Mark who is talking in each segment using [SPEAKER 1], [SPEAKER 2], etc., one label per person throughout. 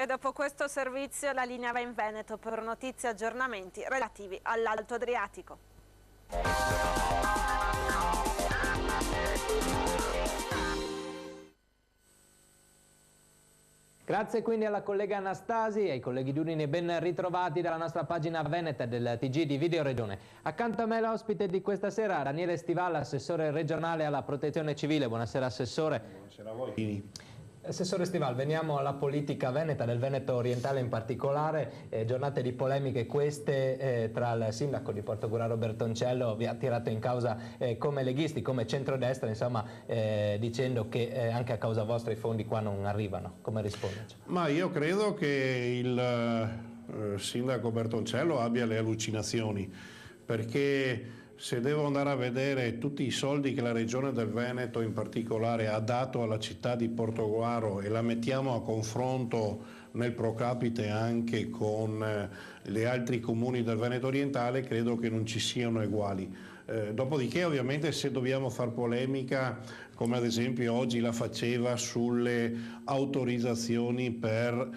[SPEAKER 1] E dopo questo servizio la linea va in Veneto per notizie e aggiornamenti relativi all'Alto Adriatico.
[SPEAKER 2] Grazie quindi alla collega Anastasi e ai colleghi di Udine, ben ritrovati dalla nostra pagina veneta del TG di Video Regione. Accanto a me l'ospite di questa sera, Daniele Stival, assessore regionale alla protezione civile. Buonasera assessore.
[SPEAKER 3] Buonasera a voi.
[SPEAKER 2] Assessore Stival, veniamo alla politica veneta, del Veneto orientale in particolare. Giornate di polemiche queste tra il sindaco di Portogruaro Bertoncello, vi ha tirato in causa come leghisti, come centrodestra, insomma, dicendo che anche a causa vostra i fondi qua non arrivano. Come risponderci?
[SPEAKER 3] Ma io credo che il sindaco Bertoncello abbia le allucinazioni, perché se devo andare a vedere tutti i soldi che la regione del Veneto in particolare ha dato alla città di Portogruaro e la mettiamo a confronto nel pro capite anche con gli altri comuni del Veneto orientale, credo che non ci siano uguali. Dopodiché ovviamente se dobbiamo far polemica, come ad esempio oggi la faceva sulle autorizzazioni per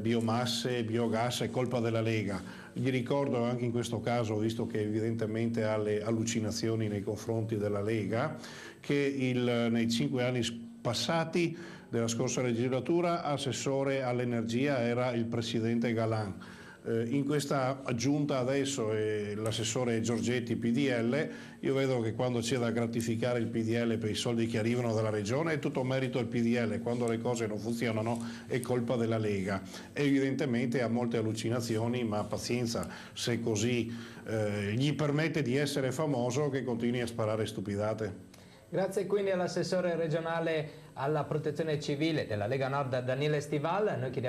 [SPEAKER 3] biomasse e biogas, è colpa della Lega. Gli ricordo anche in questo caso, visto che evidentemente ha le allucinazioni nei confronti della Lega, che nei 5 anni passati della scorsa legislatura assessore all'energia era il presidente Galan. In questa giunta adesso l'assessore Giorgetti PDL, io vedo che quando c'è da gratificare il PDL per i soldi che arrivano dalla regione è tutto merito del PDL, quando le cose non funzionano è colpa della Lega. Evidentemente ha molte allucinazioni, ma pazienza, se così gli permette di essere famoso, che continui a sparare stupidate.
[SPEAKER 2] Grazie quindi all'assessore regionale alla protezione civile della Lega Nord Daniele Stival. Noi chiediamo